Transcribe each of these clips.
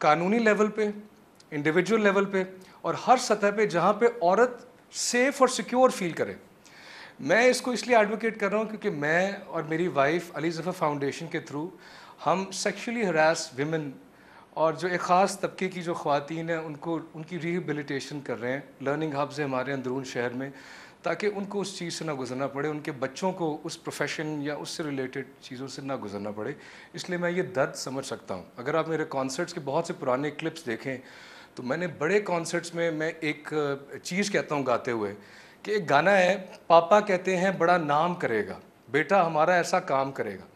قانونی لیول پہ, individual level پہ, اور ہر سطح پہ جہاں پہ عورت سیف اور سیکیور فیل کرے. میں اس کو اس لیے ایڈوکیٹ کر رہا ہوں کیونکہ میں اور میری وائف علی ظفر فاؤنڈیشن کے تھرو ہم سیکشولی ہراس ویمن اور جو ایک خاص طبقے کی جو خواتین ہیں ان کی ریہیبلیٹیشن کر رہے ہیں. لرننگ ہبز ہیں ہمارے اندرون شہر میں, تاکہ ان کو اس چیز سے نہ گزرنا پڑے, ان کے بچوں کو اس پروفیشن یا اس سے ریلیٹڈ چیزوں سے نہ گزرنا پڑے. اس لیے میں یہ درد سمجھ سکتا ہوں. اگر آپ میرے کانسرٹس کے بہت سے پرانے کلپس دیکھیں تو میں نے بڑے کانسرٹس میں ایک چیز کہتا ہوں گاتے ہوئے کہ ایک گانا ہے, پاپا کہتے ہیں بڑا نام کرے گا, بیٹا ہمارا ایسا کام کرے گا.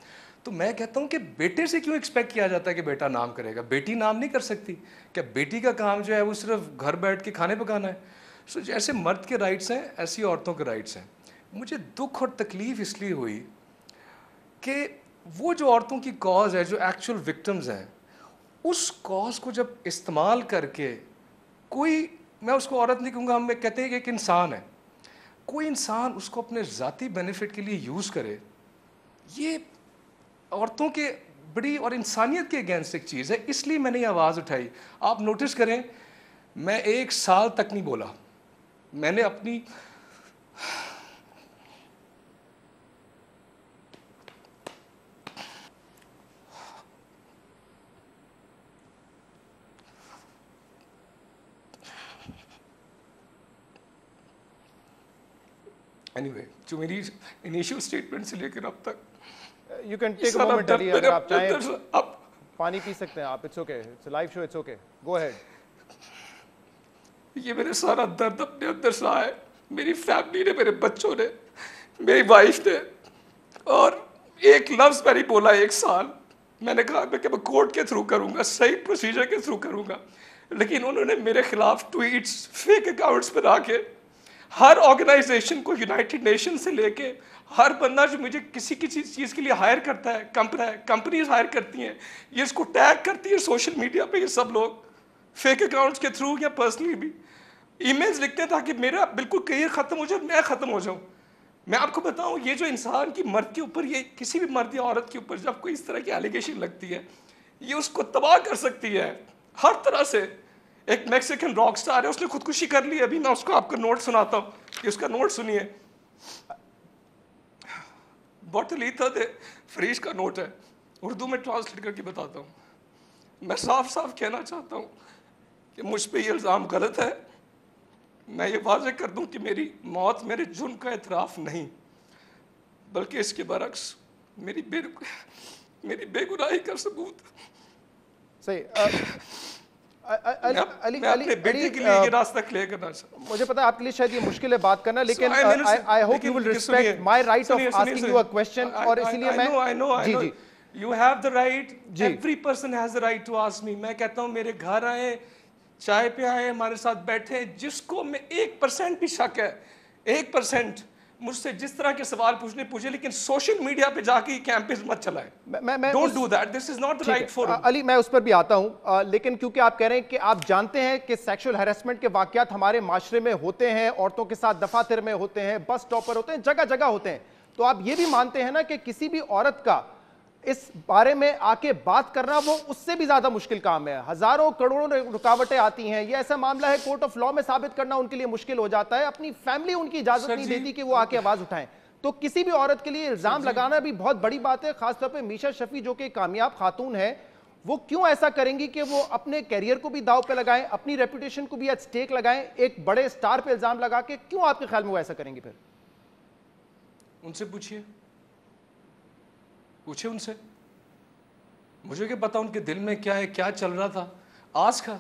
تو میں کہتا ہوں کہ بیٹے سے کیوں ایکسپیکٹ کیا جاتا ہے کہ بیٹا نام کرے گا؟ بیٹی نام نہیں کر سکتی کیا؟ بیٹی کا کام جو ہے وہ صرف گھر بیٹھ کے کھانے پکانا ہے. سو جیسے مرد کے رائٹس ہیں ایسی عورتوں کے رائٹس ہیں. مجھے دکھ اور تکلیف اس لیے ہوئی کہ وہ جو عورتوں کی کاز ہے, جو ایکچوئل وکٹمز ہیں, اس کاز کو جب استعمال کر کے کوئی, میں اس کو عورت نہیں کہوں گا, ہم کہتے ہیں کہ ایک انسان ہے, کوئی انسان اس کو اپنے ذاتی بینیفٹ کے لیے یوز کرے, یہ عورتوں کے بڑی اور انسانیت کے اگینسٹ ایک چیز ہے. اس لیے میں نے یہ آواز اٹھائی. آپ نوٹس کریں, میں 1 سال تک نہیں بولا. میں نے اپنی anyway, جو میری انیشیل اسٹیٹمنٹ سے لے کر اب تک, You can take a moment, Ali, اگر آپ چاہیں پانی پی سکتے ہیں آپ. It's okay. It's a live show. It's okay. Go ahead. یہ میرے سارا درد اپنے اندر سے آیا ہے. میری فیملی نے, میرے بچوں نے, میری وائف نے, اور ایک لفظ میں نہیں بولا 1 سال. میں نے کہا کہ میں کورٹ کے تھرو کروں گا, صحیح پروسیجر کے تھرو کروں گا, لیکن انہوں نے میرے خلاف ٹویٹس, فیک اکاؤنٹس بنا کے ہر آرگنائزیشن کو, یونائٹڈ نیشن سے لے کے ہر بندہ جو مجھے کسی چیز کے لیے ہائر کرتا ہے, کمپنیز ہائر کرتی ہیں, یہ اس کو ٹیگ کرتی ہے سوشل میڈیا پہ. یہ سب لوگ فیک اکاؤنٹس کے تھرو یا پرسنلی بھی ای میلز لکھتے ہیں تاکہ میرا بالکل کیریئر ختم ہو جائے, میں ختم ہو جاؤں. میں آپ کو بتاؤں, یہ جو انسان کی مرد کے اوپر, یہ کسی بھی مرد یا عورت کے اوپر جب کوئی اس طرح کی ایلیگیشن لگتی ہے, یہ اس کو تباہ کر سکتی ہے ہر طرح سے. ایک میکسیکن راک سٹار ہے, اس نے خودکشی کر لی. ابھی میں اس کو آپ کو نوٹ سناتا ہوں, کہ اس کا نوٹ سنیے. بوٹلیتا دے فریش کا نوٹ ہے, اردو میں ٹرانسلیٹ کر کے بتاتا ہوں. میں صاف صاف کہنا چاہتا ہوں کہ مجھ پہ یہ الزام غلط ہے. میں یہ واضح کر دوں کہ میری موت میرے جرم کا اعتراف نہیں, بلکہ اس کے برعکس میری بے گناہی کا ثبوت. صحیح. میں اپنے بیٹے کے لیے یہ راستہ کلیئر کرنا چاہتا ہوں. مجھے پتا ہے آپ کے لیے شاید یہ مشکل ہے بات کرنا, لیکن I hope you will respect my right of asking you a question. اور اسی لیے میں جی جی You have the right, every person has the right to ask me. میں کہتا ہوں میرے گھر آئے, چائے پہ آئے, ہمارے ساتھ بیٹھے, جس کو میں 1% بھی شک ہے, 1% مجھ سے جس طرح کے سوال پوچھے, لیکن سوشل میڈیا پہ جا کے کیمپیز مت چلائیں. Don't do that. This is not the right forum. علی, میں اس پر بھی آتا ہوں, لیکن کیونکہ آپ کہہ رہے ہیں کہ آپ جانتے ہیں کہ سیکشل ہیرسمنٹ کے واقعات ہمارے معاشرے میں ہوتے ہیں, عورتوں کے ساتھ دفاتر میں ہوتے ہیں, بس سٹاپ پر ہوتے ہیں, جگہ جگہ ہوتے ہیں, تو آپ یہ بھی مانتے ہیں نا کہ کسی بھی عورت کا اس بارے میں آ کے بات کرنا وہ اس سے بھی زیادہ مشکل کام ہے. ہزاروں کروڑوں رکاوٹیں آتی ہیں. یہ ایسا معاملہ ہے کورٹ آف لا میں ثابت کرنا ان کے لیے مشکل ہو جاتا ہے. اپنی فیملی ان کی اجازت نہیں دیتی کہ وہ آ کے آواز اٹھائیں. تو کسی بھی عورت کے لیے الزام لگانا بھی بہت بڑی بات ہے, خاص طور پہ میشا شفیع جو کہ کامیاب خاتون ہے, وہ کیوں ایسا کریں گی کہ وہ اپنے کیریئر کو بھی داؤ پہ لگائیں, اپنی ریپوٹیشن کو بھی ایٹ سٹیک لگائیں, ایک بڑے سٹار پہ الزام لگا کے؟ کیوں آپ کے خیال میں وہ ایسا کریں گی؟ پھر ان سے پوچھیے ان سے. مجھے کیا پتا ان کے دل میں کیا ہے, کیا چل رہا تھا آج کا.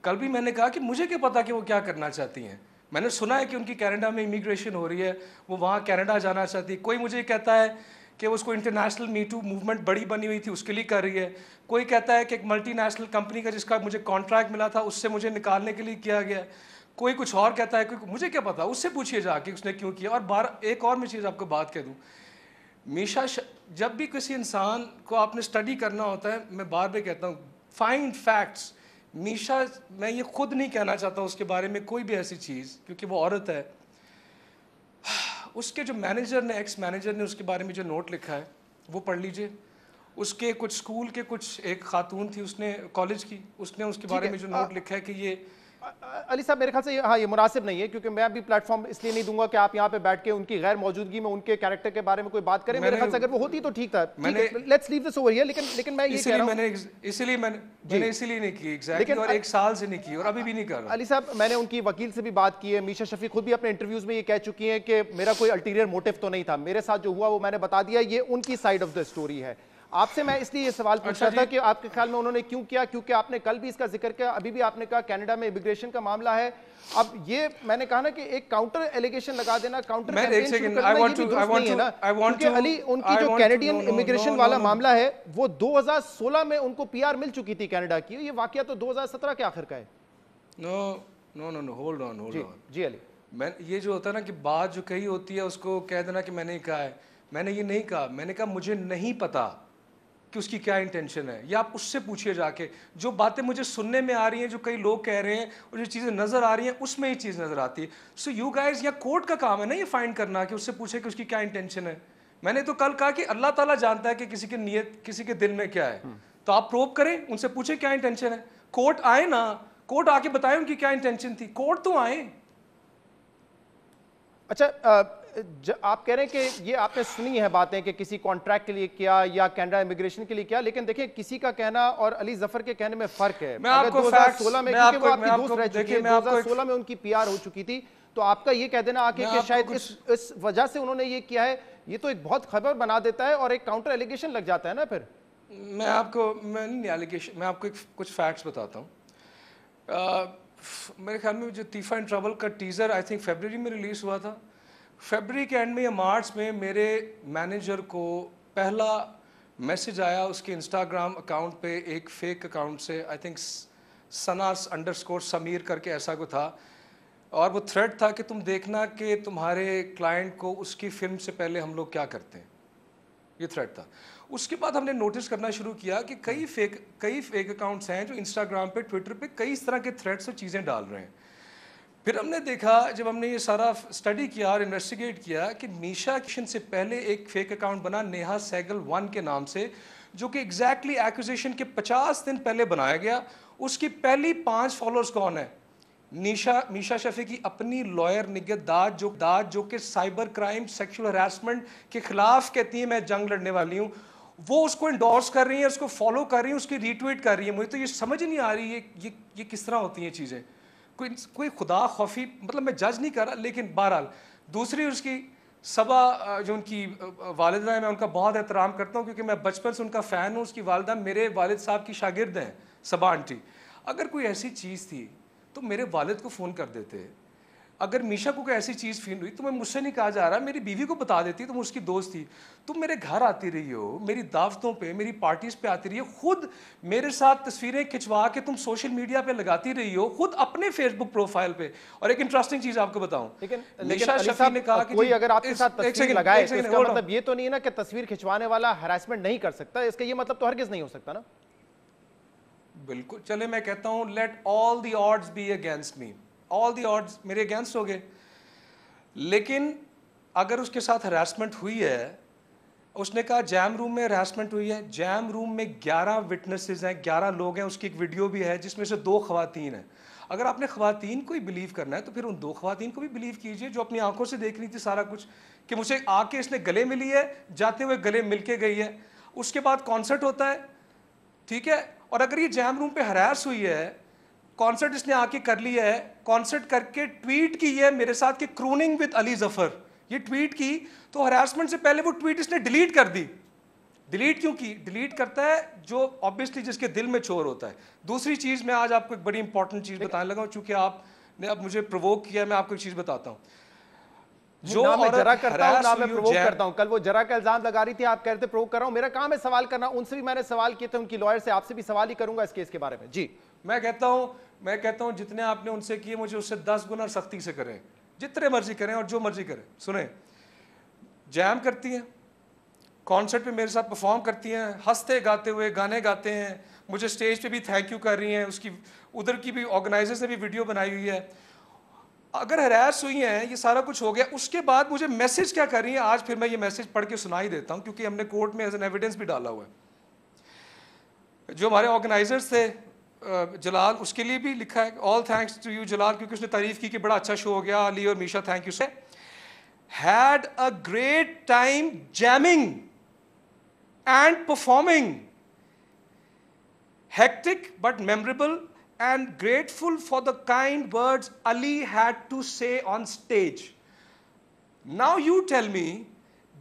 کل بھی میں نے کہا کہ مجھے کیا پتا کہ وہ کیا کرنا چاہتی ہیں. میں نے سنا ہے کہ ان کی کینیڈا میں امیگریشن ہو رہی ہے, وہ وہاں کینیڈا جانا چاہتی ہے. کوئی مجھے کہتا ہے کہ اس کو انٹرنیشنل می ٹو موومنٹ بڑی بنی ہوئی تھی اس کے لیے کر رہی ہے. کوئی کہتا ہے کہ ایک ملٹی نیشنل کمپنی کا جس کا مجھے کانٹریکٹ ملا تھا اس سے مجھے نکالنے کے لیے کیا گیا. کوئی کچھ اور کہتا ہے, مجھے کیا پتا, اس سے پوچھیے جا کے اس نے کیوں کیا. اور ایک اور میں چیز آپ کو بات کہہ دوں, میشا جب بھی کسی انسان کو آپ نے اسٹڈی کرنا ہوتا ہے, میں بار بار کہتا ہوں فائنڈ فیکٹس. میشا, میں یہ خود نہیں کہنا چاہتا اس کے بارے میں کوئی بھی ایسی چیز, کیونکہ وہ عورت ہے. اس کے جو مینیجر نے, ایکس مینیجر نے اس کے بارے میں جو نوٹ لکھا ہے وہ پڑھ لیجئے. اس کے کچھ اسکول کے کچھ ایک خاتون تھی, اس نے کالج کی, اس نے اس کے بارے میں جو نوٹ لکھا ہے کہ یہ علی صاحب میرے خیال سے ہاں یہ مناسب نہیں ہے, کیونکہ میں بھی پلیٹ فارم اس لیے نہیں دوں گا کہ آپ یہاں پہ بیٹھ کے ان کی غیر موجودگی میں ان کے کیریکٹر کے بارے میں کوئی بات کریں. میرے خیال سے اگر وہ ہوتی تو ٹھیک تھا, let's leave this over here. لیکن میں یہ کہہ رہا ہوں اسی لیے میں نے اسی لیے نہیں کی ایگزیکٹلی, اور ایک سال سے نہیں کی اور ابھی بھی نہیں کر رہا. علی صاحب میں نے ان کی وکیل سے بھی بات کی ہے, میشا شفیع خود بھی اپنے انٹرویوز میں یہ کہہ چکی ہیں کہ میرا کوئی الٹیریئر موٹیو تو نہیں تھا, میرے ساتھ جو ہوا وہ میں نے بتا دیا, یہ ان کی سائیڈ آف دا اسٹوری ہے. آپ سے میں اس لیے یہ سوال پوچھا تھا کہ آپ کے خیال میں انہوں نے کیوں کیا, کیونکہ آپ نے کل بھی اس کا ذکر کیا, ابھی بھی آپ نے کہا کینیڈا میں امیگریشن کا معاملہ ہے. اب یہ میں نے کہا نا کہ ایک کاؤنٹر ایلیگیشن لگا دینا, کاؤنٹر کیمپین شروع کرنا, یہ بھی درست نہیں ہے نا, کیونکہ علی ان کی جو کینیڈین امیگریشن والا معاملہ ہے وہ 2016 میں ان کو پی آر مل چکی تھی کینیڈا کی, یہ واقعہ تو 2017 کے آخر کا ہے. No hold on. جی علی, یہ جو ہوتا ہے نا کہ بات جو کہی ہوتی ہے اس کو کہہ دینا کہ میں نے کہا ہے, میں نے یہ نہیں کہا, میں نے کہا مجھے نہیں پتا کہ اس کی کیا انٹینشن ہے, یا آپ اس سے پوچھئے جا کے. جو باتیں مجھے سننے میں آ رہی ہیں, جو کئی لوگ کہہ رہے ہیں, اور جو چیزیں نظر آ رہی ہیں اس میں یہ چیز نظر آتی ہے. سو یو گائز, یا کورٹ کا کام ہے نا یہ فائنڈ کرنا کہ اس سے پوچھے کہ اس کی کیا انٹینشن ہے. میں نے تو کل کہا کہ اللہ تعالیٰ جانتا ہے کہ کسی کی نیت کسی کے دل میں کیا ہے, تو آپ پروب کریں, ان سے پوچھیں کیا انٹینشن ہے. کورٹ آئے نا, کورٹ آ کے بتائیں ان کی کیا انٹینشن تھی, کورٹ تو آئیں. اچھا آپ کہہ رہے ہیں کہ یہ آپ نے سنی ہے باتیں کہ کسی کانٹریکٹ کے لیے کیا یا کینیڈا امیگریشن کے لیے کیا, لیکن دیکھیں کسی کا کہنا اور علی ظفر کے کہنے میں فرق ہے. میں آپ کو 2016 میں, کیونکہ وہ آپ کی دوست رہ چکی ہے, 2016 میں ان کی پی آر ہو چکی تھی, تو آپ کا یہ کہہ دینا آ کے کہ شاید اس وجہ سے انہوں نے یہ کیا ہے, یہ تو ایک بہت خبر بنا دیتا ہے اور ایک کاؤنٹر ایلیگیشن لگ جاتا ہے نا. پھر میں آپ کو میں آپ کو کچھ فیکٹس بتاتا ہوں. میرے خیال میں جو تیفا ان ٹربل کا ٹیزر آئی تھنک فیبرری میں ریلیز ہوا تھا. فیبرری کے اینڈ میں یا مارچ میں میرے مینیجر کو پہلا میسج آیا اس کے انسٹاگرام اکاؤنٹ پہ, ایک فیک اکاؤنٹ سے, آئی تھنک ثنا_سمیر کر کے ایسا کو تھا, اور وہ تھریڈ تھا کہ تم دیکھنا کہ تمہارے کلائنٹ کو اس کی فلم سے پہلے ہم لوگ کیا کرتے ہیں. یہ تھریڈ تھا. اس کے بعد ہم نے نوٹس کرنا شروع کیا کہ کئی فیک اکاؤنٹس ہیں جو انسٹاگرام پہ, ٹویٹر پہ کئی اس طرح کے تھریڈس اور چیزیں ڈال رہے ہیں. پھر ہم نے دیکھا, جب ہم نے یہ سارا اسٹڈی کیا اور انویسٹیگیٹ کیا, کہ میشا کشن سے پہلے ایک فیک اکاؤنٹ بنا نیہا سہگل 1 کے نام سے, جو کہ ایگزیکٹلی ایکوزیشن کے 50 دن پہلے بنایا گیا. اس کی پہلی 5 فالوورز کون ہیں؟ میشا شفیع کی اپنی لائر نگہت داد جو کہ سائبر کرائم, سیکشل ہراسمنٹ کے خلاف کہتی ہے میں جنگ لڑنے والی ہوں, وہ اس کو انڈورس کر رہی ہیں, اس کو فالو کر رہی ہیں, اس کی ری ٹویٹ کر رہی ہیں. مجھے تو یہ سمجھ نہیں آ رہی ہے یہ کس طرح ہوتی ہیں چیزیں. کوئی خدا خوفی, مطلب میں جج نہیں کر رہا, لیکن بہرحال. دوسری اس کی صبا, جو ان کی والدہ ہیں, میں ان کا بہت احترام کرتا ہوں کیونکہ میں بچپن سے ان کا فین ہوں. اس کی والدہ میرے والد صاحب کی شاگرد ہیں, صبا آنٹی. اگر کوئی ایسی چیز تھی تو میرے والد کو فون کر دیتے. اگر میشا کو کوئی ایسی چیز فیل ہوئی تو میں مجھ سے نہیں کہا جا رہا, میری بیوی کو بتا دیتی, تم اس کی دوست تھی, تم میرے گھر آتی رہی ہو, میری دعوتوں پہ, میری پارٹیز پہ آتی رہی ہو, خود میرے ساتھ تصویریں کھنچوا کے تم سوشل میڈیا پہ لگاتی رہی ہو, خود اپنے فیس بک پروفائل پہ. اور ایک انٹرسٹنگ چیز آپ کو بتاؤں, لیکن علی صاحب نے کہا کہ کوئی اگر آپ کے ساتھ تصویر لگائے تو اس کا مطلب یہ تو نہیں ہے نا کہ تصویر کھنچوانے والا ہراسمنٹ نہیں کر سکتا, اس کا یہ مطلب تو ہرگز نہیں ہو سکتا نا. بالکل, چلے میں کہتا ہوں let all the odds be against me, all the odds میرے اگینسٹ ہو گئے. لیکن اگر اس کے ساتھ ہراسمنٹ ہوئی ہے, اس نے کہا جیم روم میں ہراسمنٹ ہوئی ہے, جیم روم میں 11 وٹنسز ہیں, 11 لوگ ہیں, اس کی ایک ویڈیو بھی ہے جس میں سے 2 خواتین ہیں. اگر آپ نے خواتین کو ہی بلیو کرنا ہے تو پھر ان 2 خواتین کو بھی بلیو کیجئے جو اپنی آنکھوں سے دیکھ رہی تھی سارا کچھ, کہ مجھے آ کے اس نے گلے ملی ہے, جاتے ہوئے گلے مل کے گئی ہے. اس کے بعد کانسرٹ ہوتا ہے, ٹھیک ہے, اور اگر یہ جیم روم پہ ہراس ہوئی ہے, کانسرٹ اس نے آ کے کر لیا ہے, کانسرٹ کر کے ٹویٹ کی ہے میرے ساتھ کہ کروننگ وتھ علی ظفر, یہ ٹویٹ کی, تو ہراسمنٹ سے پہلے وہ ٹویٹ اس نے ڈیلیٹ کر دی. ڈیلیٹ کیوں کی؟ ڈیلیٹ کرتا ہے جو آبویسلی جس کے دل میں چور ہوتا ہے. دوسری چیز میں آج آپ کو ایک بڑی امپورٹنٹ چیز بتانے لگا ہوں, چونکہ آپ نے اب مجھے پرووک کیا ہے, میں آپ کو ایک چیز بتاتا ہوں. جو میں جرا کرتا ہوں نہ میں پرووک کرتا ہوں. کل وہ جرا کا الزام لگا رہی تھی, آپ کہہ رہے تھے پرووک کر رہا ہوں, میرا کام ہے سوال کرنا. ان سے بھی میں نے سوال کیے تھے, ان کی لائر سے, آپ سے بھی سوال ہی کروں گا اس کیس کے بارے میں. جی میں کہتا ہوں جتنے آپ نے ان سے کیے مجھے اس سے 10 گنا سختی سے کریں, جتنے مرضی کریں اور جو مرضی کریں. سنیں, جیم کرتی ہیں, کانسرٹ پہ میرے ساتھ پرفارم کرتی ہیں, ہنستے گاتے ہوئے گانے گاتے ہیں, مجھے اسٹیج پہ بھی تھینک یو کر رہی ہیں, اس کی ادھر کی بھی آرگنائزر سے بھی ویڈیو بنائی ہوئی ہے. اگر ہراس ہوئی ہیں, یہ سارا کچھ ہو گیا, اس کے بعد مجھے میسج کیا کر رہی ہیں, آج پھر میں یہ میسج پڑھ کے سنا ہی دیتا ہوں کیونکہ ہم نے کورٹ میں ایز این ایویڈنس بھی ڈالا ہوا ہے. جو ہمارے آرگنائزرز تھے جلال, اس کے لیے بھی لکھا ہے آل تھینکس ٹو یو جلال, کیونکہ اس نے تعریف کی کہ بڑا اچھا شو ہو گیا. علی اور میشا تھینک یو. سے had a great time jamming and performing, hectic but memorable, and grateful for the kind words Ali had to say on stage. Now you tell me,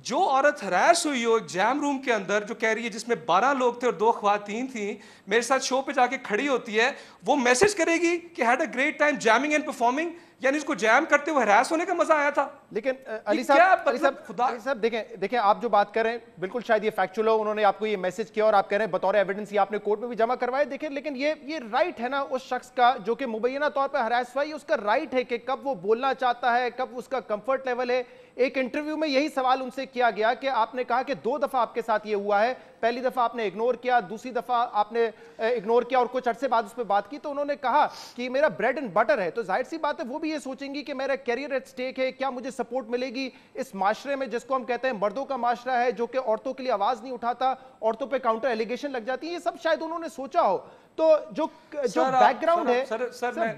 جو عورت ہراس ہوئی ہو ایک جیم روم کے اندر, جو کہہ رہی ہے جس میں 12 لوگ تھے اور 2 خواتین تھیں, میرے ساتھ شو پہ جا کے کھڑی ہوتی ہے, وہ میسج کرے گی کہ had a great time jamming and performing, یعنی اس کو جیم کرتے ہوئے ہراس ہونے کا مزہ آیا تھا. لیکن علی صاحب دیکھیں آپ جو بات کر رہے ہیں بالکل شاید یہ فیکچوئل ہو, انہوں نے آپ کو یہ میسج کیا اور آپ کہہ رہے ہیں بطور ایویڈنس یہ آپ نے کورٹ میں بھی جمع کروائے. دیکھیں لیکن یہ رائٹ ہے نا اس شخص کا جو کہ مبینہ طور پہ ہراس ہوا ہے, اس کا رائٹ ہے کہ کب وہ بولنا چاہتا ہے, کب اس کا کمفرٹ لیول ہے. ایک انٹرویو میں یہی سوال ان سے کیا گیا کہ آپ نے کہا کہ 2 دفعہ آپ کے ساتھ یہ ہوا ہے, پہلی دفعہ آپ نے اگنور کیا, دوسری دفعہ آپ نے اگنور کیا اور کچھ عرصے بعد اس پہ بات کی, تو انہوں نے کہا کہ میرا بریڈ اینڈ بٹر ہے. تو ظاہر سی بات ہے وہ بھی یہ سوچیں گی کہ میرا کیریئر ایٹ سٹیک ہے, کیا مجھے سپورٹ ملے گی اس معاشرے میں جس کو ہم کہتے ہیں مردوں کا معاشرہ ہے, جو کہ عورتوں کے لیے آواز نہیں اٹھاتا, عورتوں پہ کاؤنٹر ایلیگیشن لگ جاتی ہے. یہ سب شاید انہوں نے سوچا ہو. تو جو بیک گراؤنڈ ہے,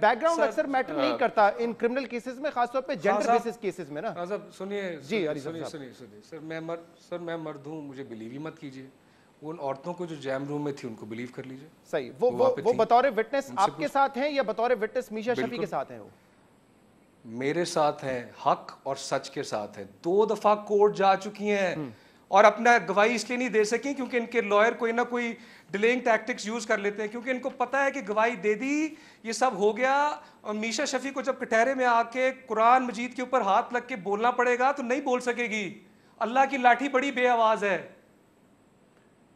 بیک گراؤنڈ اکثر میٹر نہیں کرتا ان کرمنل کیسز میں, خاص طور پہ جینڈر بیسس کیسز میں نا. سنیے جی سر, میں مرد ہوں, مجھے بلیو ہی مت کیجیے. ان عورتوں کو جو جیم روم میں تھی ان کو بلیو کر لیجیے. صحیح, وہ بطور وٹنس آپ کے ساتھ ہیں یا بطور وٹنس میشا شفیع کے ساتھ ہیں؟ وہ میرے ساتھ ہیں, حق اور سچ کے ساتھ ہیں. 2 دفعہ کورٹ جا چکی ہیں اور اپنا گواہی اس لیے نہیں دے سکیں کیونکہ ان کے لائر کوئی نہ کوئی ڈیلیئنگ ٹیکٹکس یوز کر لیتے ہیں, کیونکہ ان کو پتا ہے کہ گواہی دے دی یہ سب ہو گیا, اور میشا شفیع کو جب کٹہرے میں آ کے قرآن مجید کے اوپر ہاتھ لگ کے بولنا پڑے گا تو نہیں بول سکے گی. اللہ کی لاٹھی بڑی بے آواز ہے.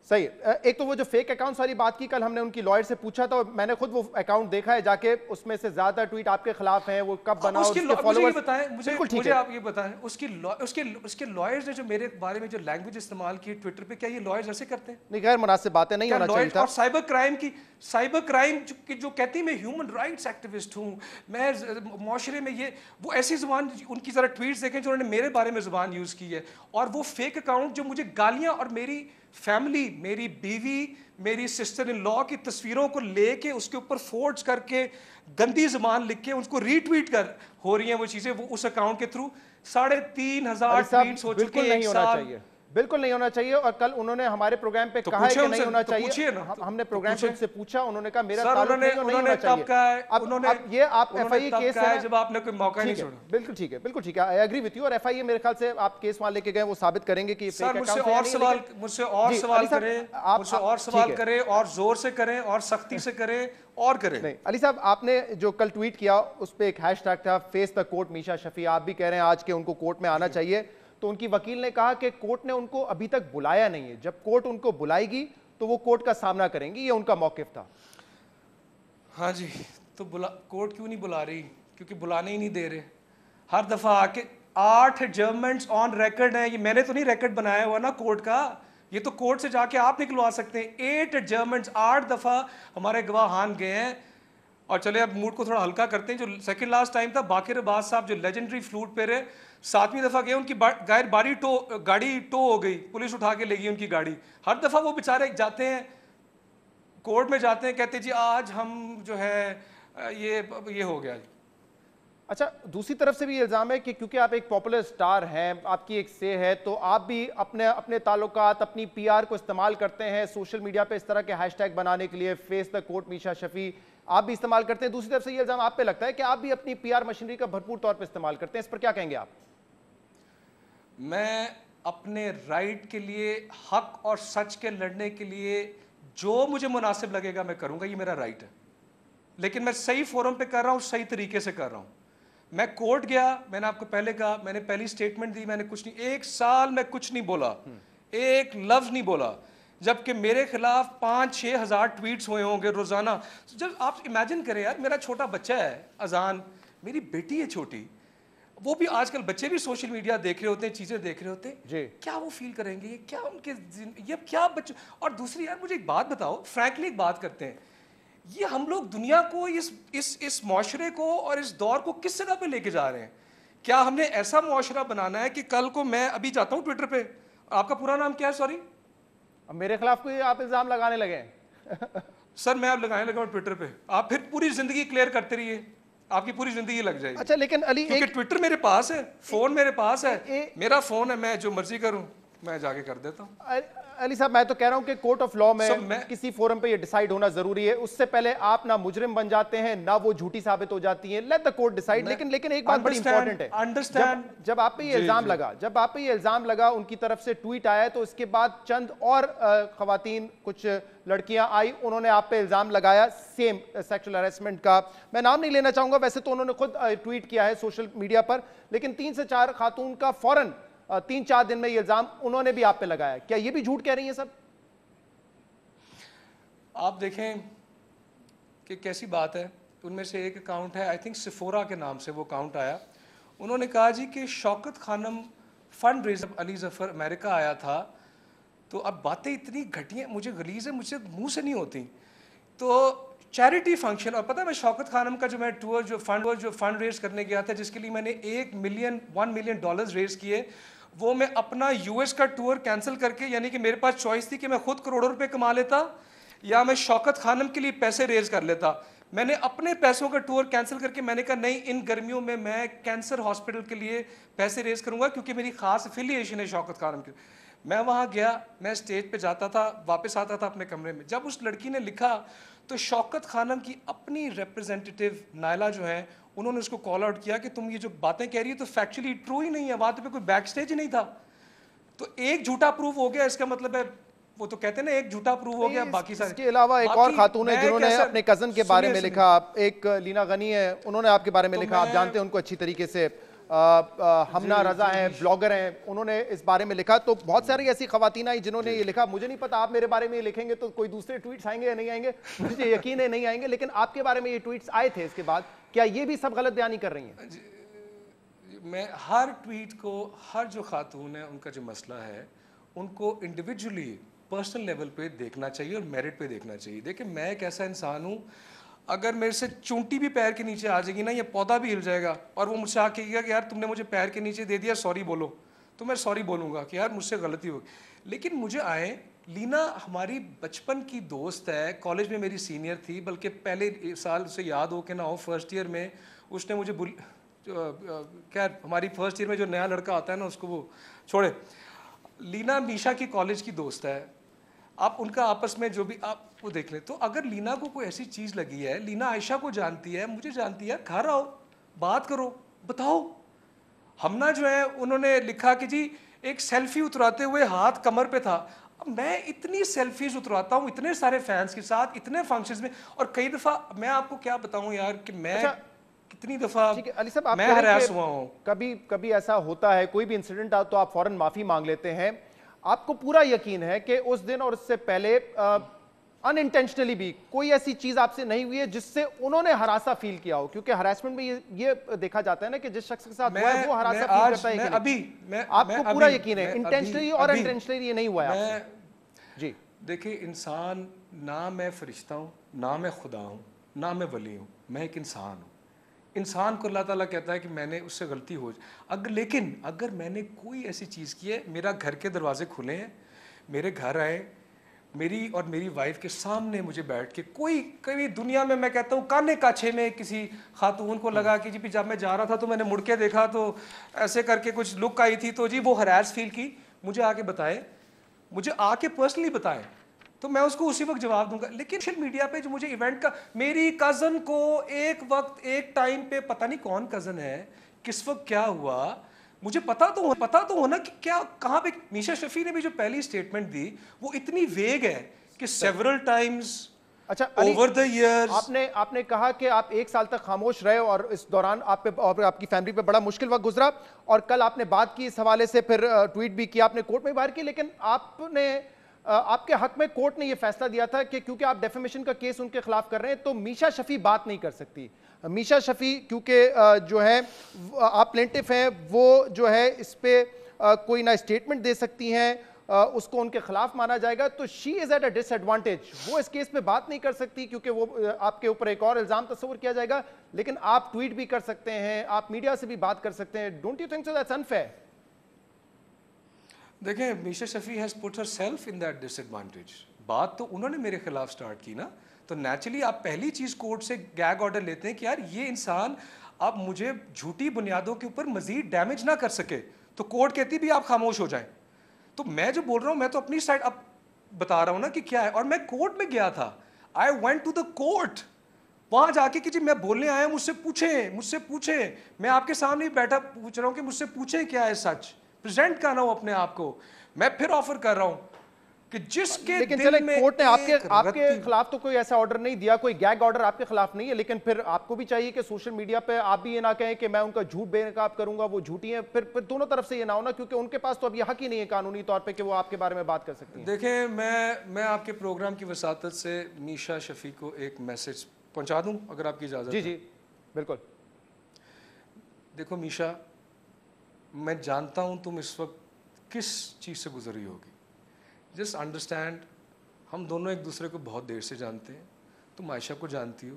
صحیح. ایک تو وہ جو فیک اکاؤنٹس والی بات کی, کل ہم نے ان کی لائر سے پوچھا تھا, میں نے خود وہ اکاؤنٹ دیکھا ہے جا کے, اس میں سے زیادہ ٹویٹ آپ کے خلاف ہیں, وہ کب بنا, اس کے فالوورز. مجھے آپ یہ بتائیں, اس کے لائرز نے جو میرے بارے میں جو لینگویج استعمال کی ٹویٹر پہ, کیا یہ لائرز ایسے کرتے ہیں؟ نہیں, غیر مناسب باتیں نہیں ہونا چاہیے تھا. اور سائبر کرائم جو کہتی ہیں میں ہیومن رائٹس ایکٹیوسٹ ہوں, میں معاشرے میں یہ وہ ایسی زبان, ان کی ذرا ٹویٹس دیکھیں جو انہوں نے میرے بارے میں زبان یوز کی ہے, اور وہ فیک اکاؤنٹ جو مجھے گالیاں اور میری فیملی, میری بیوی, میری سسٹر ان لا کی تصویروں کو لے کے اس کے اوپر فورج کر کے گندی زبان لکھ کے اس کو ری ٹویٹ کر ہو رہی ہیں وہ چیزیں, وہ اس اکاؤنٹ کے تھرو 3,500 ٹویٹس ہو چکے ہیں ایک سال. بالکل نہیں ہونا چاہیے, اور کل انہوں نے ہمارے پروگرام پہ کہا ہے کہ نہیں ہونا چاہیے. ہم نے پروگرام پہ ان سے پوچھا, انہوں نے کہا میرا تعلق نہیں ہونا چاہیے. اب یہ آپ ایف آئی اے کیس ہے جب آپ نے کوئی موقع نہیں چھوڑا. بالکل ٹھیک ہے, بالکل ٹھیک ہے, آئی ایگری وتھ یو. اور ایف آئی اے میرے خیال سے آپ کیس وہاں لے کے گئے, وہ ثابت کریں گے کہ سر مجھ سے اور سوال کریں اور زور سے کریں اور سختی سے کریں اور کریں. نہیں علی صاحب, آپ نے جو کل ٹویٹ کیا اس پہ ایک ہیش ٹیگ تھا فیس دا کورٹ میشا شفیع, آپ بھی کہہ رہے ہیں آج کے ان کو کورٹ میں آنا چاہیے, تو ان کی وکیل نے کہا کہ کورٹ نے ان کو ابھی تک بلایا نہیں ہے, جب کورٹ ان کو بلائے گی تو وہ کورٹ کا سامنا کریں گی, یہ ان کا موقف تھا. ہاں جی, تو کورٹ کیوں نہیں بلا رہی؟ کیونکہ بلانے ہی نہیں دے رہے. ہر دفعہ آ کے 8 ایڈجرنمنٹس آن ریکارڈ ہیں, یہ میں نے تو نہیں ریکارڈ بنایا ہوا نا کورٹ کا, یہ تو کورٹ سے جا کے آپ نکلوا سکتے ہیں. 8 ایڈجرنمنٹس, 8 دفعہ ہمارے گواہان گئے ہیں. اور چلے اب موڈ کو تھوڑا ہلکا کرتے ہیں. جو سیکنڈ لاسٹ ٹائم تھا, باقر عباس صاحب جو لیجنڈری فلوٹ پہ رہے, 7ویں دفعہ گئے, ان کی گاڑی ٹو ہو گئی, پولیس اٹھا کے لے گئی ان کی گاڑی. ہر دفعہ وہ بیچارے جاتے ہیں کورٹ میں, جاتے ہیں کہتے جی آج ہم جو ہے یہ ہو گیا. اچھا, دوسری طرف سے بھی الزام ہے کہ کیونکہ آپ ایک پاپولر سٹار ہیں, آپ کی ایک سے ہے, تو آپ بھی اپنے تعلقات, اپنی پی آر کو استعمال کرتے ہیں سوشل میڈیا پہ اس طرح کے ہیش ٹیگ بنانے کے لیے, فیس دا کورٹ میشا شفیع آپ بھی استعمال کرتے ہیں. دوسری طرف سے یہ الزام آپ پہ لگتا ہے کہ آپ بھی اپنی پی آر مشینری کا بھرپور طور پہ استعمال کرتے ہیں, اس پر کیا کہیں گے آپ؟ میں اپنے رائٹ کے لیے, حق اور سچ کے لڑنے کے لیے جو مجھے مناسب لگے گا میں کروں گا, یہ میرا رائٹ ہے. لیکن میں صحیح فورم پہ کر رہا ہوں, صحیح طریقے سے کر رہا ہوں. میں کورٹ گیا, میں نے آپ کو پہلے کہا, میں نے پہلی سٹیٹمنٹ دی, میں نے کچھ نہیں, 1 سال میں کچھ نہیں بولا, ایک لفظ نہیں بولا, جبکہ میرے خلاف 5-6 ہزار ٹویٹس ہوئے ہوں گے روزانہ. جب آپ امیجن کریں یار, میرا چھوٹا بچہ ہے اذان, میری بیٹی ہے چھوٹی, وہ بھی آج کل بچے بھی سوشل میڈیا دیکھ رہے ہوتے ہیں, چیزیں دیکھ رہے ہوتے ہیں, کیا وہ فیل کریں گے, یہ کیا ان کے یہ کیا بچے. اور دوسری یار مجھے ایک بات بتاؤ, فرینکلی ایک بات کرتے ہیں, یہ ہم لوگ دنیا کو, اس معاشرے کو اور اس دور کو کس جگہ پہ لے کے جا رہے ہیں؟ کیا ہم نے ایسا معاشرہ بنانا ہے کہ کل کو میں ابھی جاتا ہوں ٹویٹر پہ, آپ کا پورا نام کیا ہے؟ سوری, اب میرے خلاف کوئی آپ الزام لگانے لگے ہیں. سر میں آپ لگانے لگا ہوں ٹویٹر پہ, آپ پھر پوری زندگی کلیئر کرتے رہیے, آپ کی پوری زندگی لگ جائے گی. اچھا لیکن علی کیونکہ ٹویٹر میرے پاس ہے, فون میرے پاس ہے, میرا فون ہے, میں جو مرضی کروں میں جا کے کر دیتا ہوں. علی صاحب میں تو کہہ رہا ہوں کہ کورٹ آف لاء میں کسی فورم پہ یہ ڈیسائیڈ ہونا ضروری ہے, اس سے پہلے آپ نہ مجرم بن جاتے ہیں نہ وہ جھوٹی ثابت ہو جاتی ہیں. Let the court decide. لیکن ایک بات بڑی امپورٹنٹ ہے, جب آپ پہ یہ الزام لگا ان کی طرف سے ٹویٹ آیا, تو اس کے بعد چند اور خواتین, کچھ لڑکیاں آئی, انہوں نے آپ پہ الزام لگایا سیم سیکشل ہراسمنٹ کا. میں نام نہیں لینا چاہوں گا, ویسے تو انہوں نے خود ٹویٹ کیا ہے سوشل میڈیا پر, لیکن 3 سے 4 خاتون کا فوراً 3-4 دن میں یہ الزام انہوں نے بھی آپ پہ لگایا. کیا یہ بھی جھوٹ کہہ رہی ہیں سب؟ آپ دیکھیں کہ کیسی بات ہے. ان میں سے ایک اکاؤنٹ ہے, آئی تھنک سفورا کے نام سے وہ اکاؤنٹ آیا, انہوں نے کہا جی کہ شوکت خانم فنڈ ریزر, علی ظفر امریکہ آیا تھا, تو اب باتیں اتنی گھٹیا, مجھے غلیظ ہے, مجھ سے منہ سے نہیں ہوتی. تو چیریٹی فنکشن, اور پتہ ہے میں شوکت خانم کا جو میں ٹور جو فنڈ ریز کرنے گیا تھا, جس کے لیے میں نے $1 ملین ریز کیے, وہ میں اپنا US کا ٹور کینسل کر کے, یعنی کہ میرے پاس چوائس تھی کہ میں خود کروڑوں روپے کما لیتا یا میں شوکت خانم کے لیے پیسے ریز کر لیتا. میں نے اپنے پیسوں کا ٹور کینسل کر کے میں نے کہا نہیں, ان گرمیوں میں کینسر ہاسپٹل کے لیے پیسے ریز کروں گا, کیونکہ میری خاص افیلیشن ہے شوکت خانم کی. میں وہاں گیا, میں اسٹیج پہ جاتا تھا, واپس آتا تھا اپنے کمرے میں. جب اس لڑکی نے لکھا تو شوکت خانم کی اپنی ریپرزینٹیٹیو نائلہ جو ہیں, انہوں نے اس کو کال آؤٹ کیا کہ تم یہ جو باتیں کہہ رہی ہے تو فیکچولی ٹرو ہی نہیں ہے, وہاں پہ کوئی بیک سٹیج ہی نہیں تھا. تو ایک جھوٹا پروف ہو گیا, اس کا مطلب ہے وہ تو کہتے ہیں نا ایک جھوٹا پروف ہو گیا, باقی سارے. اس کے علاوہ ایک اور خاتون ہے جنہوں نے اپنے کزن کے بارے میں لکھا, ایک لینا غنی ہے, انہوں نے آپ کے بارے میں لکھا, آپ جانتے ہیں ان کو اچھی طریقے سے, ہمنا رضا ہیں, بلاگر ہیں, انہوں نے اس بارے میں لکھا. تو بہت ساری ایسی خواتین آئی جنہوں نے یہ لکھا. مجھے نہیں پتا آپ میرے بارے میں یہ لکھیں گے تو کوئی دوسرے ٹویٹس آئیں گے یا نہیں آئیں گے, مجھے یقین ہے نہیں آئیں گے, لیکن آپ کے بارے میں یہ ٹویٹس آئے تھے اس کے بعد, کیا یہ بھی سب غلط بیانی کر رہی ہیں؟ میں ہر ٹویٹ کو, ہر جو خاتون ہے ان کا جو مسئلہ ہے ان کو انڈیویجولی پرسنل لیول پہ دیکھنا چاہیے اور میرٹ پہ دیکھنا چاہیے. دیکھیں میں ایک ایسا انسان ہوں, اگر میرے سے چونٹی بھی پیر کے نیچے آ جائے گی نا, یہ پودا بھی ہل جائے گا, اور وہ مجھ سے آ کے کہے گا کہ یار تم نے مجھے پیر کے نیچے دے دیا, سوری بولو, تو میں سوری بولوں گا کہ یار مجھ سے غلطی ہوگی. لیکن مجھے آئے, لینا ہماری بچپن کی دوست ہے, کالج میں میری سینئر تھی, بلکہ پہلے سال سے یاد ہو کہ نہ ہو, فرسٹ ایئر میں اس نے مجھے خیر ہماری فرسٹ ایئر میں جو نیا لڑکا آتا ہے نا اس کو وہ چھوڑے. لینا میشا کی کالج کی دوست ہے, آپ ان کا آپس میں جو بھی آپ وہ دیکھ لیں. تو اگر لینا کو کوئی ایسی چیز لگی ہے, لینا عائشہ کو جانتی ہے, مجھے جانتی ہے, گھر آؤ, بات کرو, بتاؤ. ہمنا جو ہے انہوں نے لکھا کہ جی ایک سیلفی اتراتے ہوئے ہاتھ کمر پہ تھا. میں اتنی سیلفیز اتراتا ہوں اتنے سارے فینس کے ساتھ, اتنے فنکشنز میں, اور کئی دفعہ میں آپ کو کیا بتاؤں یار کہ میں کتنی دفعہ میں ہراس ہوا ہوں. کبھی ایسا ہوتا ہے, کوئی بھی انسیڈنٹ آ تو آپ فوراً معافی مانگ لیتے ہیں. آپ کو پورا یقین ہے کہ اس دن اور اس سے پہلے ان انٹینشنلی بھی کوئی ایسی چیز آپ سے نہیں ہوئی ہے جس سے انہوں نے ہراسا فیل کیا ہو؟ کیونکہ ہراسمنٹ میں یہ دیکھا جاتا ہے نا کہ جس شخص کے ساتھ ہوا ہے وہ ہراسا فیل کرتا ہے کہ نہیں. آپ کو پورا یقین ہے انٹینشنلی اور انٹینشنلی یہ نہیں ہوا ہے آپ سے؟ جی دیکھیں, انسان نہ میں فرشتہ ہوں, نہ میں خدا ہوں, نہ میں ولی ہوں, میں ایک انسان ہوں. انسان کو اللہ تعالیٰ کہتا ہے کہ میں نے اس سے غلطی ہو لیکن اگر میں نے کوئی ایسی چیز کی ہے, میرا گھر کے دروازے کھلے ہیں, میرے گھر آئے, میری اور میری وائف کے سامنے مجھے بیٹھ کے, کوئی دنیا میں کہتا ہوں کانے کاچھے میں کسی خاتون کو لگا کہ جی جب میں جا رہا تھا تو میں نے مڑ کے دیکھا تو ایسے کر کے کچھ لک آئی تھی, تو جی وہ ہراس فیل کی, مجھے آ کے بتائے, مجھے آ کے پرسنلی بتائے, تو میں اس کو اسی وقت جواب دوں گا. لیکن سوشل میڈیا پہ جو مجھے ایونٹ کا, میری کزن کو ایک وقت ایک ٹائم پہ پتہ نہیں کون کزن ہے, کس وقت کیا ہوا, مجھے پتا تو ہونا کہ کیا کہاں پہ. میشا شفیع نے بھی جو پہلی اسٹیٹمنٹ دی وہ اتنی ویگ ہے کہ سیورل ٹائمز اچھا اوور دا ایئرز. آپ نے کہا کہ آپ 1 سال تک خاموش رہے اور اس دوران آپ پہ اور آپ کی فیملی پہ بڑا مشکل وقت گزرا, اور کل آپ نے بات کی اس حوالے سے, پھر ٹویٹ بھی کیا, آپ نے کورٹ میں باہر کی, لیکن آپ کے حق میں کورٹ نے یہ فیصلہ دیا تھا کہ کیونکہ آپ ڈیفیمیشن کا کیس ان کے خلاف کر رہے ہیں تو میشا شفیع بات نہیں کر سکتی. میشا شفیع کیونکہ جو ہے آپ پلینٹف ہیں, وہ جو ہے اس پہ کوئی نہ اسٹیٹمنٹ دے سکتی ہیں, اس کو ان کے خلاف مانا جائے گا, تو شی از ایٹ اے ڈس ایڈوانٹیج. وہ اس کیس پہ بات نہیں کر سکتی کیونکہ وہ آپ کے اوپر ایک اور الزام تصور کیا جائے گا, لیکن آپ ٹویٹ بھی کر سکتے ہیں, آپ میڈیا سے بھی بات کر سکتے ہیں. Don't you think so that's unfair? دیکھیں, میشا شفیع has put herself in that disadvantage. بات تو انہوں نے میرے خلاف سٹارٹ کی نا, تو نیچرلی آپ پہلی چیز کورٹ سے گیگ آرڈر لیتے ہیں کہ یار یہ انسان اب مجھے جھوٹی بنیادوں کے اوپر مزید ڈیمیج نہ کر سکے, تو کورٹ کہتی بھی آپ خاموش ہو جائیں. تو میں جو بول رہا ہوں میں تو اپنی سائڈ اب بتا رہا ہوں نا کہ کیا ہے, اور میں کورٹ میں گیا تھا, I went to the court, وہاں جا کے کہ جی میں بولنے آیا ہوں, مجھ سے پوچھیں, میں آپ کے سامنے بیٹھا پوچھ رہا ہوں کہ مجھ سے پوچھیں کیا ہے سچ, پریزنٹ کرنا ہوں اپنے آپ کو. میں پھر آفر کر رہا ہوں کہ جس کے لیکن دل چلیں میں کورٹ نے آپ کے خلاف تو کوئی ایسا آرڈر نہیں دیا, کوئی گیگ آرڈر آپ کے خلاف نہیں ہے, لیکن پھر آپ کو بھی چاہیے کہ سوشل میڈیا پہ آپ بھی یہ نہ کہیں کہ میں ان کا جھوٹ بے نقاب کروں گا, وہ جھوٹی ہیں, پھر دونوں طرف سے یہ نہ ہونا, کیونکہ ان کے پاس تو اب یہ حق ہی نہیں ہے قانونی طور پہ کہ وہ آپ کے بارے میں بات کر سکتی ہیں. دیکھیں میں آپ کے پروگرام کی وساطت سے میشا شفیع کو ایک میسج پہنچا دوں اگر آپ کی اجازت ہے. جی بالکل. دیکھو میشا, میں جانتا ہوں تم اس وقت کس چیز سے گزر رہی ہوگی. جسٹ انڈرسٹینڈ, ہم دونوں ایک دوسرے کو بہت دیر سے جانتے ہیں, تم عائشہ کو جانتی ہو,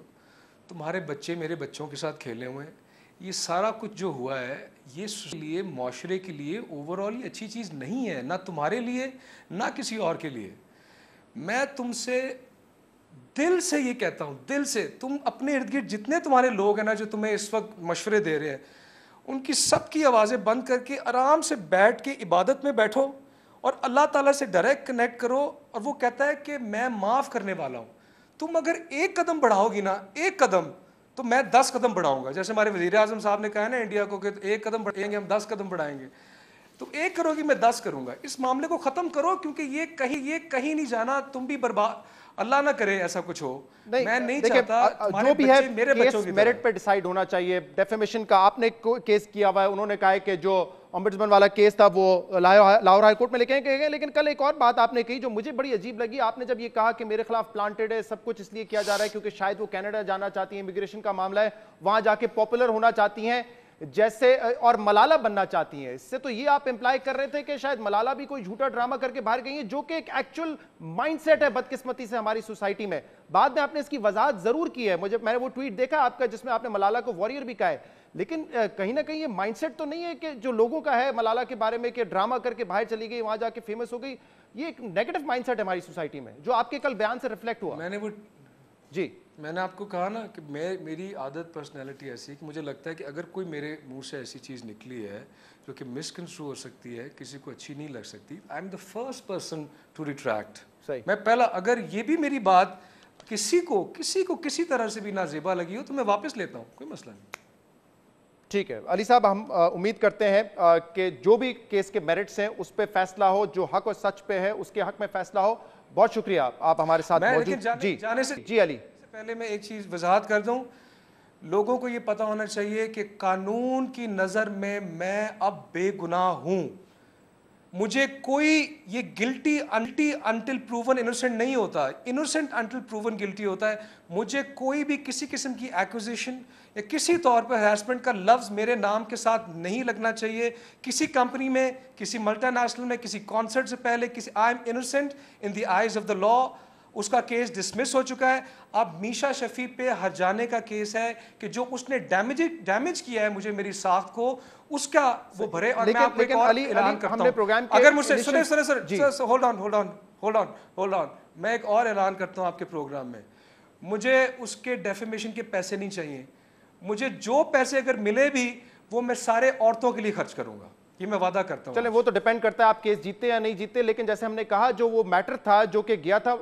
تمہارے بچے میرے بچوں کے ساتھ کھیلے ہوئے ہیں, یہ سارا کچھ جو ہوا ہے یہ لیے معاشرے کے لیے اوور آل یہ اچھی چیز نہیں ہے, نہ تمہارے لیے نہ کسی اور کے لیے. میں تم سے دل سے یہ کہتا ہوں, دل سے, تم اپنے ارد گرد جتنے تمہارے لوگ ہیں نا جو تمہیں اس وقت مشورے دے رہے ہیں, ان کی سب کی آوازیں بند کر کے آرام سے بیٹھ کے عبادت میں بیٹھو اور اللہ تعالیٰ سے ڈائریکٹ کنیکٹ کرو. اور وہ کہتا ہے کہ میں معاف کرنے والا ہوں. تم اگر ایک قدم بڑھاؤ گی نا, ایک قدم, تو میں 10 قدم بڑھاؤں گا. جیسے ہمارے وزیر اعظم صاحب نے کہا ہے نا انڈیا کو کہ ایک قدم بڑھائیں گے ہم 10 قدم بڑھائیں گے, تو ایک کرو گی میں 10 کروں گا. اس معاملے کو ختم کرو, کیونکہ یہ کہیں نہیں جانا, تم بھی برباد, اللہ نہ کرے ایسا کچھ ہو. میں نہیں چاہتا جو بھی ہے کیس میرٹ پہ ڈیسائیڈ ہونا چاہیے. ڈیفیمیشن کا آپ نے کیس کیا ہوا ہے, انہوں نے کہا ہے کہ جو امبڈسمن والا کیس تھا وہ لاہور ہائی کورٹ میں لے کے گئے. لیکن کل ایک اور بات آپ نے کہی جو مجھے بڑی عجیب لگی, آپ نے جب یہ کہا کہ میرے خلاف پلانٹڈ ہے سب کچھ اس لیے کیا جا رہا ہے کیونکہ شاید وہ کینیڈا جانا چاہتی ہیں, امیگریشن کا معاملہ ہے, وہاں جا کے پاپولر ہونا چاہتی ہیں جیسے, اور ملالہ بننا چاہتی ہیں. اس سے تو یہ آپ امپلائی کر رہے تھے کہ شاید ملالہ بھی کوئی جھوٹا ڈرامہ کر کے باہر گئی ہیں, جو کہ ایک ایکچوئل مائنڈ سیٹ ہے بدقسمتی سے ہماری سوسائٹی میں. بعد میں آپ نے اس کی وضاحت ضرور کی ہے, میں نے وہ ٹویٹ دیکھا آپ کا جس میں آپ نے ملالہ کو وارئر بھی کہا ہے, لیکن کہیں نہ کہیں یہ مائنڈ سیٹ تو نہیں ہے کہ جو لوگوں کا ہے ملالہ کے بارے میں کہ ڈرامہ کر کے باہر چلی گئی, وہاں جا کے فیمس ہو گئی. یہ ایک نیگیٹو مائنڈ سیٹ ہے ہماری سوسائٹی میں جو آپ کے کل بیان سے ریفلیکٹ ہوا. میں نے آپ کو کہا نا کہ میری عادت پرسنالٹی ایسی ہے کہ مجھے لگتا ہے کہ اگر کوئی میرے منہ سے ایسی چیز نکلی ہے جو کہ مس کنسٹرو ہو سکتی ہے, کسی کو اچھی نہیں لگ سکتی, I am the first person to retract. میں پہلا, اگر یہ بھی میری بات کسی کو کسی طرح سے بھی نازیبا لگی ہو تو میں واپس لیتا ہوں, کوئی مسئلہ نہیں. ٹھیک ہے علی صاحب, ہم امید کرتے ہیں کہ جو بھی کیس کے میرٹس ہیں اس پہ فیصلہ ہو, جو حق اور سچ پہ ہے اس کے حق میں فیصلہ ہو. بہت شکریہ آپ ہمارے ساتھ موجود. جی علی, پہلے میں ایک چیز وضاحت کر دوں, لوگوں کو یہ پتہ ہونا چاہیے کہ قانون کی نظر میں اب بے گناہ ہوں. مجھے کوئی یہ گلٹی انٹل پروون انوسنٹ نہیں ہوتا, انوسنٹ انٹل پروون گلٹی ہوتا ہے. مجھے کوئی بھی کسی قسم کی ایکوزیشن یا کسی طور پر ہراسمنٹ کا لفظ میرے نام کے ساتھ نہیں لگنا چاہیے. کسی کمپنی میں, کسی ملٹی نیشنل میں, کسی کانسرٹ سے پہلے, I am innocent in the eyes of the law. اس کا کیس ڈسمس ہو چکا ہے. اب میشا شفیع پہ ہر جانے کا کیس ہے کہ جو اس نے ڈیمیج کیا ہے مجھے میری ساخت کو, اس کا وہ بھرے. اور میں آپ کو ایک اور اعلان کرتا ہوں, اگر مجھ سے سر ہولڈ آن, میں ایک اور اعلان کرتا ہوں آپ کے پروگرام میں, مجھے اس کے ڈیفیمیشن کے پیسے نہیں چاہیے. مجھے جو پیسے اگر ملے بھی وہ میں سارے عورتوں کے لیے خرچ کروں گا, یہ میں وعدہ کرتا ہوں. چلیں وہ تو ڈیپینڈ کرتا ہے آپ کیس جیتے یا نہیں جیتے, لیکن جیسے ہم نے کہا جو وہ میٹر تھا جو کہ گیا تھا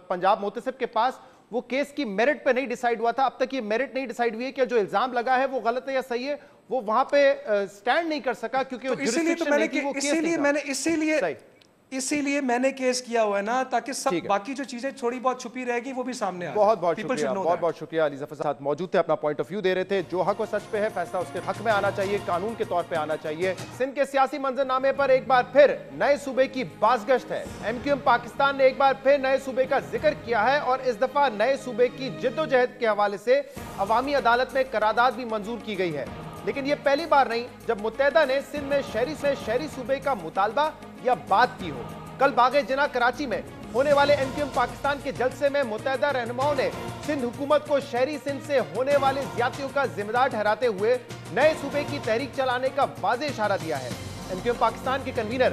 پنجاب محتسب کے پاس, وہ کیس کی میرٹ پہ نہیں ڈیسائیڈ ہوا تھا. اب تک یہ میرٹ نہیں ڈیسائیڈ ہوئی ہے کہ جو الزام لگا ہے وہ غلط ہے یا صحیح ہے, وہ وہاں پہ سٹینڈ نہیں کر سکا کیونکہ اسی لیے میں نے کیس کیا ہوا ہے نا, تاکہ سب باقی جو چیزیں تھوڑی بہت چھپی رہ گی وہ بھی سامنے آ جائیں. بہت شکریہ علی ظفر صاحب موجود تھے, اپنا پوائنٹ آف ویو دے رہے تھے. جو حق و سچ پہ ہے فیصلہ اس کے حق میں آنا چاہیے, قانون کے طور پہ آنا چاہیے. سندھ کے سیاسی منظرنامے پر ایک بار پھر نئے صوبے کی بازگشت ہے. ایم کیو ایم پاکستان نے ایک بار پھر نئے صوبے کا ذکر کیا ہے, اور اس دفعہ نئے صوبے کی جدوجہد کے حوالے سے عوامی عدالت میں قرارداد بھی منظور کی گئی ہے. لیکن یہ پہلی بار نہیں جب متحدہ نے سندھ میں شہری صوبے کا مطالبہ یا بات کی ہو. کل باغ جناح کراچی میں ہونے والے ایم کیو ایم پاکستان کے جلسے میں متحدہ رہنماؤں نے سندھ حکومت کو شہری سندھ سے ہونے والے زیادتیوں کا ذمہ دار ٹھہراتے ہوئے نئے صوبے کی تحریک چلانے کا واضح اشارہ دیا ہے. ایم کیو ایم پاکستان کے کنوینر